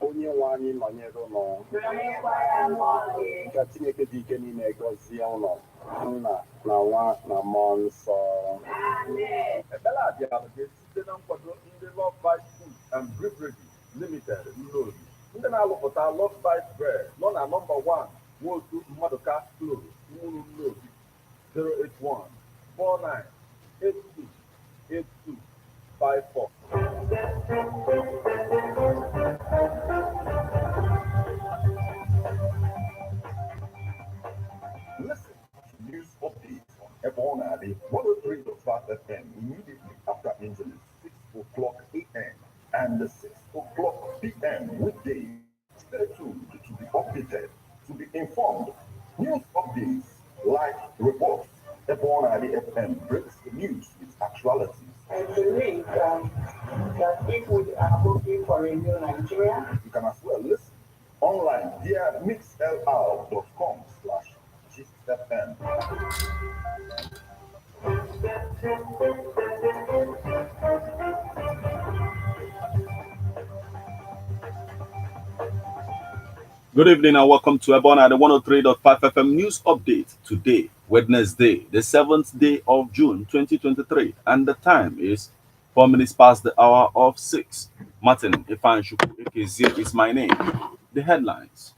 Onye nwe anyị nọnyere ụlọ ka Chineke dị ike niile gọzie ụlọ nna na nwa na mmụọ nsọ. Ekpere a bịara site na nkwado ndị Love Bite Food and Beverage Limited Nnobi, ndị na-alụpụta Love Bite Bread nọ na nọmba 1 Nwotu Mmadụka Close, Nwuru Nnobi, 081-4982-8254. Listen to news updates on Ebonadi 103.5 FM immediately after Angeles 6 o'clock a.m. and 6 o'clock p.m. weekdays. Stay tuned to be updated, to be informed. News updates, live reports. Ebonadi FM breaks the news with actualities. I believe that if we are looking for a new Nigeria, you can as well listen online via mixlr.com/GistFM. Good evening and welcome to Ebona, the 103.5 FM news update. Today, Wednesday, the 7th day of June 2023, and the time is 4 minutes past the hour of 6. Martin Ifanshuku AKZ is my name. The headlines.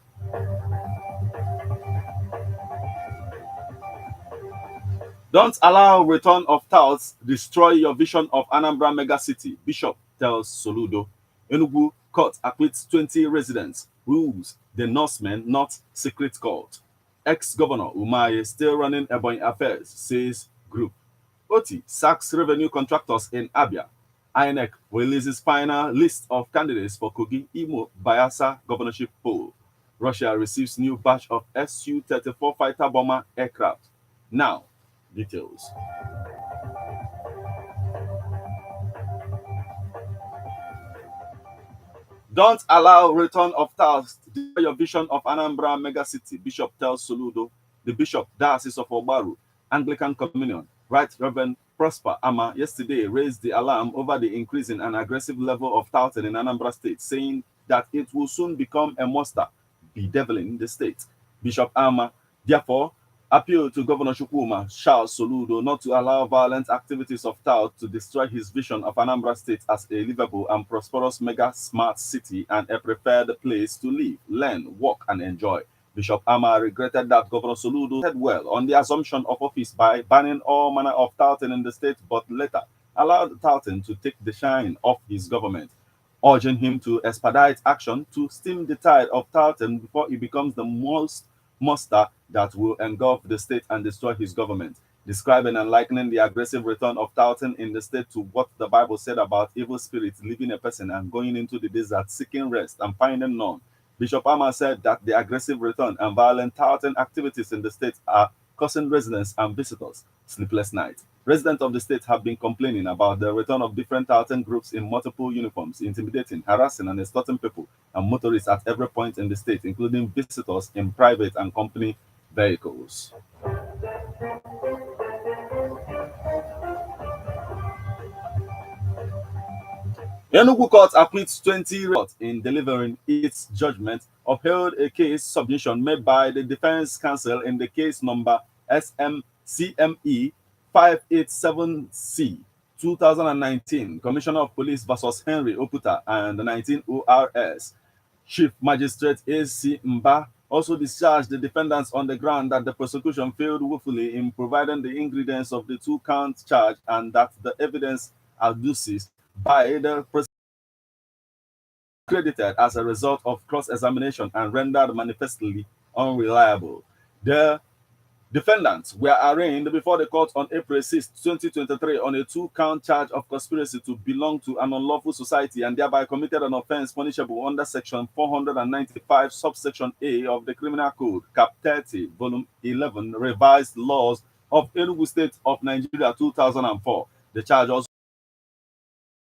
Don't allow return of touts destroy your vision of Anambra mega city, Bishop tells Soludo. Enugu court acquits 20 residents, rules the Norsemen not secret court. Ex-governor Umaye still running Ebonyi affairs, says group. Oti sacks revenue contractors in Abia. INEC releases final list of candidates for Kogi, Imo, Bayelsa governorship poll. Russia receives new batch of Su-34 fighter bomber aircraft. Now, details. Don't allow return of touts to destroy your vision of Anambra mega city, Bishop tells Soludo. The Bishop, Diocese of Obaru, Anglican Communion, Right Reverend Prosper Ama, yesterday raised the alarm over the increasing and aggressive level of touting in Anambra State, saying that it will soon become a monster, bedeviling the state. Bishop Ama, therefore, appealed to Governor Chukwuma Charles Soludo not to allow violent activities of tout to destroy his vision of Anambra State as a livable and prosperous mega smart city and a preferred place to live, learn, work, and enjoy. Bishop Ama regretted that Governor Soludo did well on the assumption of office by banning all manner of touting in the state, but later allowed touting to take the shine off his government, urging him to expedite action to stem the tide of touting before it becomes the most monster that will engulf the state and destroy his government, describing and likening the aggressive return of touting in the state to what the Bible said about evil spirits leaving a person and going into the desert seeking rest and finding none. Bishop Ama said that the aggressive return and violent touting activities in the state are causing residents and visitors sleepless nights. Residents of the state have been complaining about the return of different touting groups in multiple uniforms, intimidating, harassing, and extorting people and motorists at every point in the state, including visitors in private and company vehicles. Enugu Court acquits 20 in delivering its judgment, upheld a case submission made by the Defense Counsel in the case number SMCME 587C 2019, Commissioner of Police versus Henry Oputa and the 19 ORS. Chief Magistrate A.C. Mba also discharged the defendants on the ground that the prosecution failed woefully in providing the ingredients of the two-count charge and that the evidence adduced by the credited as a result of cross-examination and rendered manifestly unreliable. The defendants were arraigned before the court on April 6, 2023 on a two-count charge of conspiracy to belong to an unlawful society and thereby committed an offense punishable under Section 495, subsection A of the Criminal Code, Cap 30, Volume 11, Revised Laws of Enugu State of Nigeria 2004. The charge also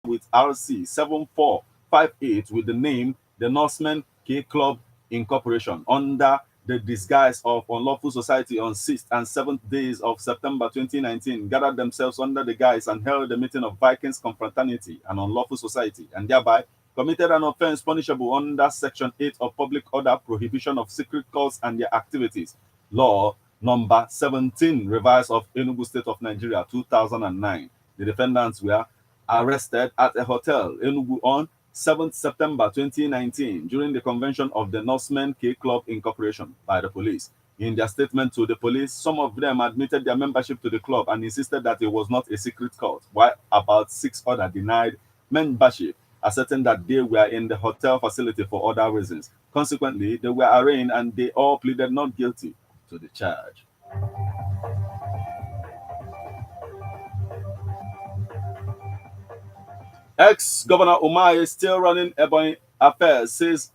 with RC 7458 with the name the Norsemen K Club Incorporation under the disguise of unlawful society on 6th and 7th days of September 2019 gathered themselves under the guise and held a meeting of Vikings Confraternity, an unlawful society, and thereby committed an offense punishable under Section 8 of Public Order Prohibition of Secret Cults and their activities, Law number 17, revised of Enugu State of Nigeria 2009. The defendants were arrested at a hotel Enugu on 7th September 2019 during the convention of the Norsemen K Club Incorporation by the police. In their statement to the police, some of them admitted their membership to the club and insisted that it was not a secret cult, while about 6 others denied membership, asserting that they were in the hotel facility for other reasons. Consequently, they were arraigned and they all pleaded not guilty to the charge. Ex-Governor Umahi is still running Ebonyi affairs, says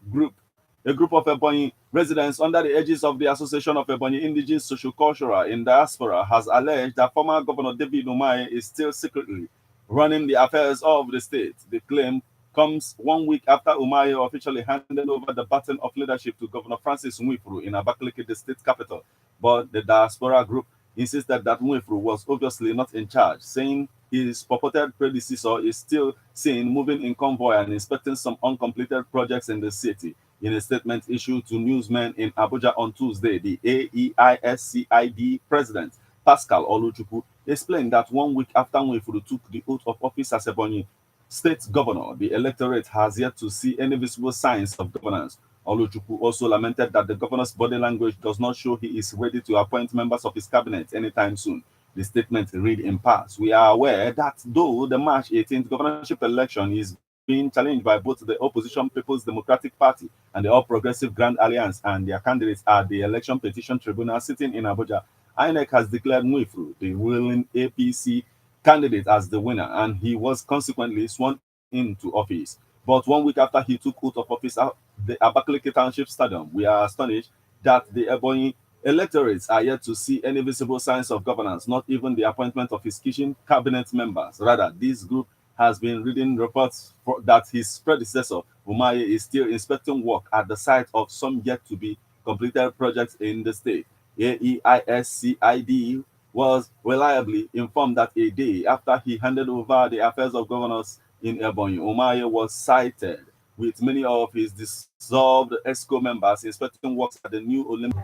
a group of Ebonyi residents under the aegis of the Association of Ebonyi Indigenous Sociocultural in Diaspora has alleged that former Governor David Umahi is still secretly running the affairs of the state. The claim comes 1 week after Umahi officially handed over the baton of leadership to Governor Francis Nwifuru in Abakaliki, the state capital. But the Diaspora group insisted that Nwifuru was obviously not in charge, saying his purported predecessor is still seen moving in convoy and inspecting some uncompleted projects in the city. In a statement issued to newsmen in Abuja on Tuesday, the AEISCID president, Pascal Oluchukwu, explained that 1 week after Nwifuru took the oath of office as Ebonyi state governor, the electorate has yet to see any visible signs of governance. Oluchukwu also lamented that the governor's body language does not show he is ready to appoint members of his cabinet anytime soon. The statement read in parts, "We are aware that though the March 18th governorship election is being challenged by both the opposition People's Democratic Party and the All Progressive Grand Alliance and their candidates at the Election Petition Tribunal sitting in Abuja, INEC has declared Nwifuru, the ruling APC candidate, as the winner, and he was consequently sworn into office. But 1 week after he took oath of office at the Abakaliki Township Stadium, we are astonished that the Ebonyi electorates are yet to see any visible signs of governance, not even the appointment of his kitchen cabinet members. Rather, this group has been reading reports that his predecessor, Umahi, is still inspecting work at the site of some yet to be completed projects in the state. AEISCID was reliably informed that a day after he handed over the affairs of governors in Ebonyi, Umahi was cited with many of his dissolved ESCO members inspecting works at the new Olympic.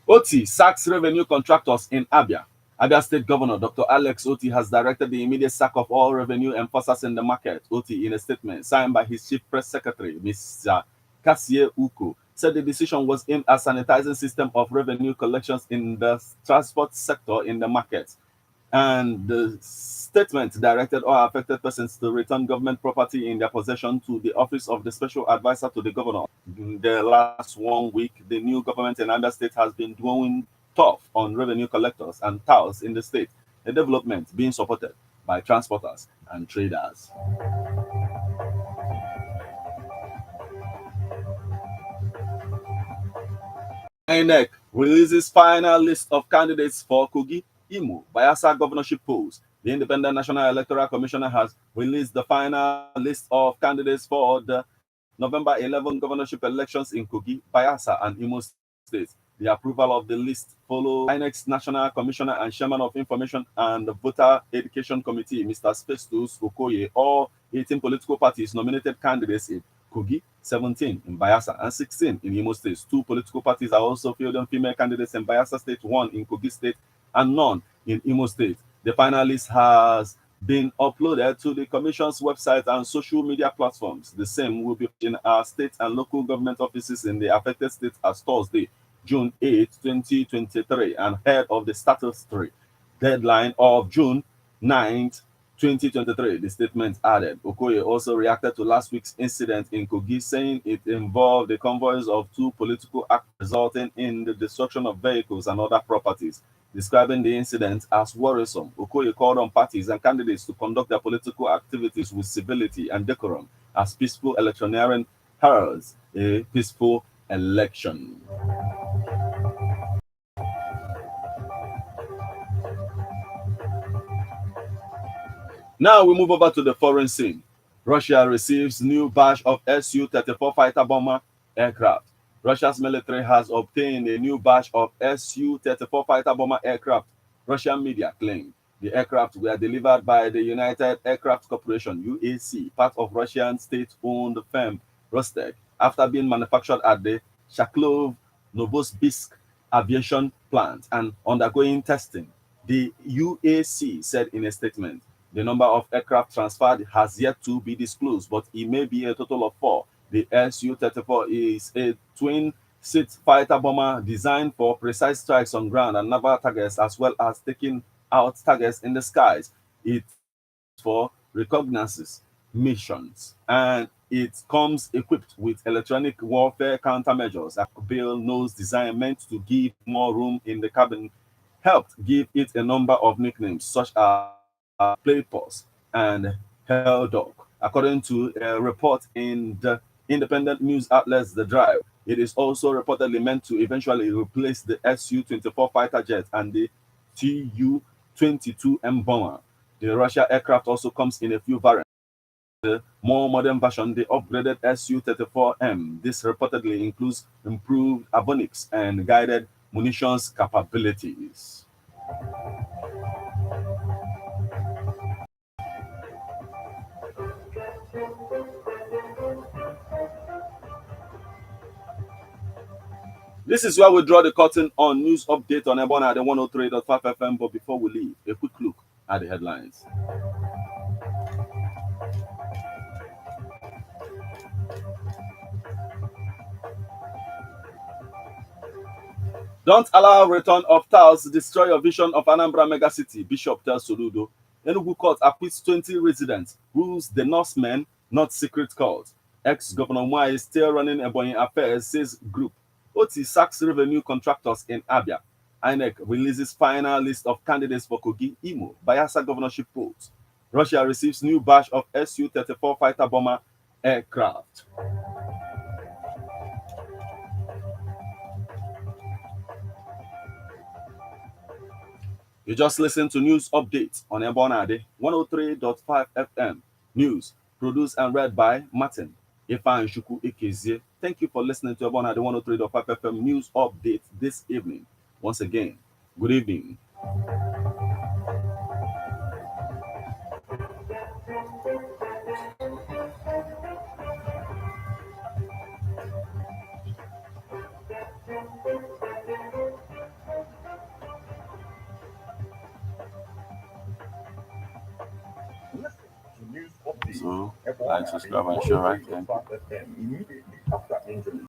Oti sacks revenue contractors in Abia. Abia State Governor Dr. Alex Oti has directed the immediate sack of all revenue enforcers in the market. Oti, in a statement signed by his chief press secretary, Mr. Kassie Uko, said the decision was aimed at sanitizing system of revenue collections in the transport sector in the market. And the statement directed all affected persons to return government property in their possession to the office of the special advisor to the governor. In the last 1 week, the new government in Abia State has been going tough on revenue collectors and touts in the state, a development being supported by transporters and traders. INEC releases final list of candidates for Kogi, Imo, Bayelsa governorship polls. The Independent National Electoral Commissioner has released the final list of candidates for the November 11 governorship elections in Kogi, Bayelsa, and Imo states. The approval of the list follows INEC's National Commissioner and Chairman of Information and Voter Education Committee, Mr. Festus Okoye. All 18 political parties nominated candidates in Kogi, 17 in Bayelsa, and 16 in Imo State. 2 political parties are also fielding female candidates in Bayelsa State, 1 in Kogi State, and none in Imo State. The final list has been uploaded to the Commission's website and social media platforms. The same will be in our state and local government offices in the affected states as Thursday, June 8, 2023, and ahead of the statutory deadline of June 9th, 2023, the statement added. Okoye also reacted to last week's incident in Kogi, saying it involved the convoys of two political actors, resulting in the destruction of vehicles and other properties. Describing the incident as worrisome, Okoye called on parties and candidates to conduct their political activities with civility and decorum as peaceful electioneering heralds a peaceful election. Now we move over to the foreign scene. Russia receives new batch of Su-34 fighter bomber aircraft. Russia's military has obtained a new batch of Su-34 fighter bomber aircraft. Russian media claim the aircraft were delivered by the United Aircraft Corporation (UAC), part of Russian state-owned firm Rostec, after being manufactured at the Shaklov Novosibirsk aviation plant and undergoing testing. The UAC said in a statement. The number of aircraft transferred has yet to be disclosed, but it may be a total of 4. The Su-34 is a twin-seat fighter bomber designed for precise strikes on ground and naval targets, as well as taking out targets in the skies. It's for reconnaissance missions, and it comes equipped with electronic warfare countermeasures. A Bill nose design meant to give more room in the cabin helped give it a number of nicknames, such as Play Pause and Hell Dog. According to a report in the independent news outlets The Drive, it is also reportedly meant to eventually replace the Su-24 fighter jet and the Tu-22M bomber. The Russia aircraft also comes in a few variants. The more modern version, the upgraded Su-34M. This reportedly includes improved avionics and guided munitions capabilities. This is where we draw the curtain on news update on Ebona at the 103.5 FM. But before we leave, a quick look at the headlines. Don't allow return of tiles to destroy your vision of Anambra megacity, Bishop tells Soludo. Enugu court acquits 20 residents, rules the Norsemen, not secret cult. Ex-Governor Mwai is still running Ebonyi affairs, says group. Oti sacks revenue contractors in Abia. INEC releases final list of candidates for Kogi, Imo, Bayelsa governorship polls. Russia receives new batch of Su-34 fighter bomber aircraft. You just listened to news updates on Ebonade 103.5 FM. News produced and read by Martin Ifan Shuku Ikezie. Thank you for listening to Ebonade 103.5 FM news update this evening. Once again, good evening. Listen to news updates. So, like, subscribe, and share right there. Immediately after injury.